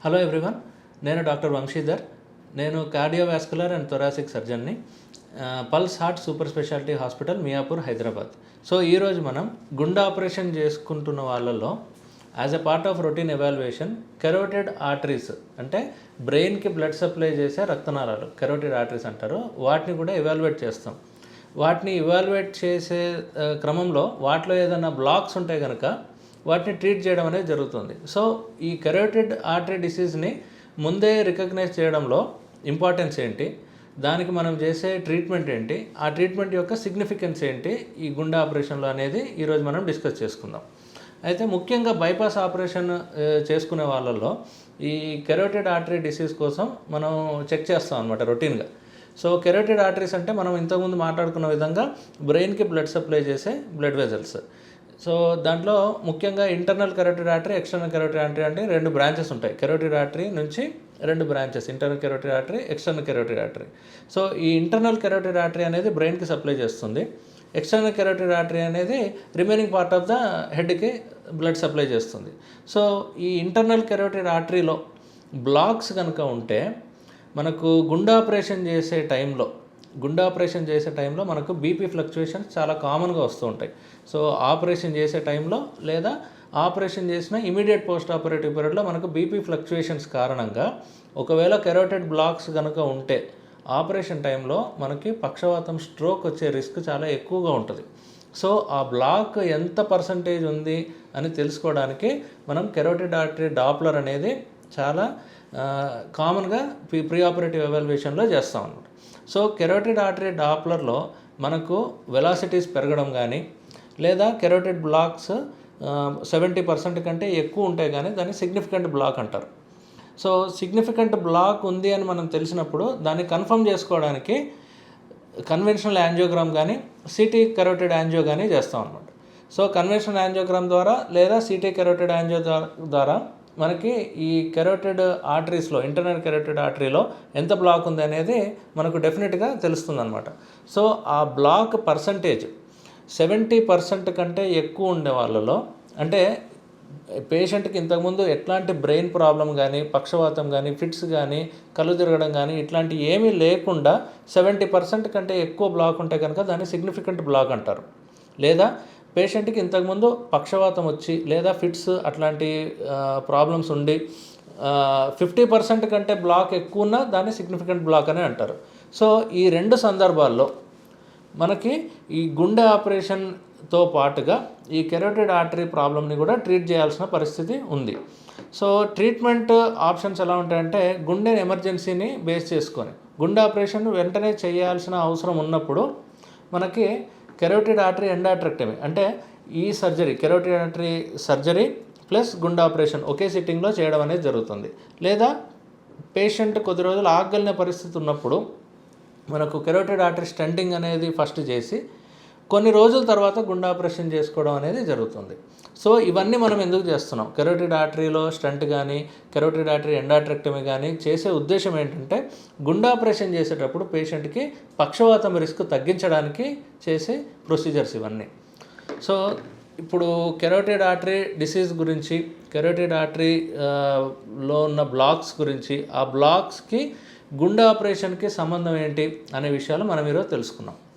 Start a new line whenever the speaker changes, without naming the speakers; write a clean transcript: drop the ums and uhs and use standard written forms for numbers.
Hello everyone, నేను doctor Vamshidhar. నేను cardiovascular and thoracic సర్జన్ని, pulse heart super speciality hospital, Miyapur, Hyderabad. So ఈరోజు మనం గుండె ఆపరేషన్ చేసుకుంటున్న వాళ్ళల్లో as a part of routine evaluation carotid arteries అంటే బ్రెయిన్కి బ్లడ్ సప్లై చేసే రక్తనాళాలు, కెరోటిడ్ ఆర్టరీస్ అంటారు, వాటిని కూడా ఎవాల్యుయేట్ చేస్తాం. వాటిని ఎవాల్యుయేట్ చేసే క్రమంలో వాటిలో ఏదైనా బ్లాక్స్ ఉంటే కనుక వాటిని ట్రీట్ చేయడం అనేది జరుగుతుంది. సో ఈ కెరోటిడ్ ఆర్టరీ డిసీజ్ని ముందే రికగ్నైజ్ చేయడంలో ఇంపార్టెన్స్ ఏంటి, దానికి మనం చేసే ట్రీట్మెంట్ ఏంటి, ఆ ట్రీట్మెంట్ యొక్క సిగ్నిఫికెన్స్ ఏంటి ఈ గుండె ఆపరేషన్లో అనేది ఈరోజు మనం డిస్కస్ చేసుకుందాం. అయితే ముఖ్యంగా బైపాస్ ఆపరేషన్ చేసుకునే వాళ్ళల్లో ఈ కెరోటిడ్ ఆర్టరీ డిసీజ్ కోసం మనం చెక్ చేస్తాం అనమాట రొటీన్గా. సో కెరోటిడ్ ఆర్టరీస్ అంటే మనం ఇంతకుముందు మాట్లాడుకున్న విధంగా బ్రెయిన్కి బ్లడ్ సప్లై చేసే బ్లడ్ వెజల్స్. సో దాంట్లో ముఖ్యంగా internal carotid artery, external carotid artery అంటే రెండు బ్రాంచెస్ ఉంటాయి. కెరోటిడ్ ఆర్టరీ నుంచి రెండు branches, internal carotid artery, external carotid artery. So ఈ ఇంటర్నల్ కెరోటిడ్ ఆర్టరీ అనేది బ్రెయిన్కి సప్లై చేస్తుంది. ఎక్స్టర్నల్ కెరోటిడ్ ఆర్టరీ అనేది రిమైనింగ్ పార్ట్ ఆఫ్ ద హెడ్కి బ్లడ్ సప్లై చేస్తుంది. సో ఈ ఇంటర్నల్ కెరోటిడ్ ఆర్టరీలో బ్లాక్స్ కనుక ఉంటే మనకు గుండె ఆపరేషన్ చేసే టైంలో మనకు బీపీ ఫ్లక్చుయేషన్స్ చాలా కామన్గా వస్తూ ఉంటాయి. సో ఆపరేషన్ చేసే టైంలో లేదా ఆపరేషన్ చేసిన ఇమీడియట్ పోస్ట్ ఆపరేటివ్ పీరియడ్లో మనకు బీపీ ఫ్లక్చుయేషన్స్ కారణంగా ఒకవేళ కెరోటిడ్ బ్లాక్స్ కనుక ఉంటే ఆపరేషన్ టైంలో మనకి పక్షవాతం, స్ట్రోక్ వచ్చే రిస్క్ చాలా ఎక్కువగా ఉంటుంది. సో ఆ బ్లాక్ ఎంత పర్సంటేజ్ ఉంది అని తెలుసుకోవడానికి మనం కెరోటిడ్ ఆర్టరీ డాప్లర్ అనేది చాలా కామన్గా ప్రీ ఆపరేటివ్ ఎవాల్యుయేషన్లో చేస్తాం అన్నమాట. సో కెరోటిడ్ ఆర్టరీ డాప్లర్లో మనకు వెలాసిటీస్ పెరగడం కానీ లేదా కెరోటిడ్ బ్లాక్స్ 70% కంటే ఎక్కువ ఉంటాయి కానీ దాన్ని సిగ్నిఫికెంట్ బ్లాక్ అంటారు. సో సిగ్నిఫికెంట్ బ్లాక్ ఉంది అని మనం తెలిసినప్పుడు దాన్ని కన్ఫర్మ్ చేసుకోవడానికి కన్వెన్షనల్ యాంజియోగ్రామ్ కానీ సిటీ కెరోటిడ్ యాంజియో కానీ చేస్తాం అన్నమాట. సో కన్వెన్షనల్ యాంజియోగ్రామ్ ద్వారా లేదా సిటీ కెరోటిడ్ యాంజియో ద్వారా మనకి ఈ కెరోటిడ్ ఆర్టరీస్లో, ఇంటర్నల్ కెరోటిడ్ ఆర్టరీలో ఎంత బ్లాక్ ఉంది అనేది మనకు డెఫినెట్గా తెలుస్తుంది అనమాట. సో ఆ బ్లాక్ పర్సంటేజ్ 70% కంటే ఎక్కువ ఉండే వాళ్ళలో, అంటే పేషెంట్కి ఇంతకుముందు ఎట్లాంటి బ్రెయిన్ ప్రాబ్లం కానీ, పక్షవాతం కానీ, ఫిట్స్ కానీ, కళ్ళు తిరగడం కానీ ఇట్లాంటి ఏమీ లేకుండా 70% కంటే ఎక్కువ బ్లాక్ ఉంటే కనుక దాన్ని సిగ్నిఫికెంట్ బ్లాక్ అంటారు. లేదా పేషెంట్కి ఇంతకుముందు పక్షవాతం వచ్చి లేదా ఫిట్స్ అట్లాంటి ప్రాబ్లమ్స్ ఉండి 50% కంటే బ్లాక్ ఎక్కువ ఉన్నా దాన్ని సిగ్నిఫికెంట్ బ్లాక్ అని అంటారు. సో ఈ రెండు సందర్భాల్లో మనకి ఈ గుండె ఆపరేషన్తో పాటుగా ఈ కెరోటిడ్ ఆర్టరీ ప్రాబ్లమ్ని కూడా ట్రీట్ చేయాల్సిన పరిస్థితి ఉంది. సో ట్రీట్మెంట్ ఆప్షన్స్ ఎలా ఉంటాయంటే గుండె ఎమర్జెన్సీని బేస్ చేసుకొని గుండె ఆపరేషన్ వెంటనే చేయాల్సిన అవసరం ఉన్నప్పుడు మనకి కెరోటిడ్ ఆర్టరీ ఎండాట్రెక్టమీ అంటే ఈ surgery, carotid artery surgery plus గుండె ఆపరేషన్ ఒకే సిట్టింగ్లో చేయడం అనేది జరుగుతుంది. లేదా పేషెంట్ కొద్ది రోజులు ఆగగలిగిన పరిస్థితి ఉన్నప్పుడు మనకు కెరోటిడ్ ఆర్టరీ స్టంటింగ్ అనేది ఫస్ట్ చేసి కొన్ని రోజుల తర్వాత గుండె ఆపరేషన్ చేసుకోవడం అనేది జరుగుతుంది. సో ఇవన్నీ మనం ఎందుకు చేస్తున్నాం? కెరోటిడ్ ఆర్టరీలో స్టంట్ కానీ, కెరోటిడ్ ఆర్టరీ ఎండాట్రెక్టమీ కానీ చేసే ఉద్దేశం ఏంటంటే గుండె ఆపరేషన్ చేసేటప్పుడు పేషెంట్కి పక్షవాతం రిస్క్ తగ్గించడానికి చేసే ప్రొసీజర్స్ ఇవన్నీ. సో ఇప్పుడు కెరోటిడ్ ఆర్టరీ డిసీజ్ గురించి, కెరోటిడ్ ఆర్టరీలో ఉన్న బ్లాక్స్ గురించి, ఆ బ్లాక్స్కి గుండె ఆపరేషన్కి సంబంధం ఏంటి అనే విషయాలు మనం ఈరోజు తెలుసుకున్నాం.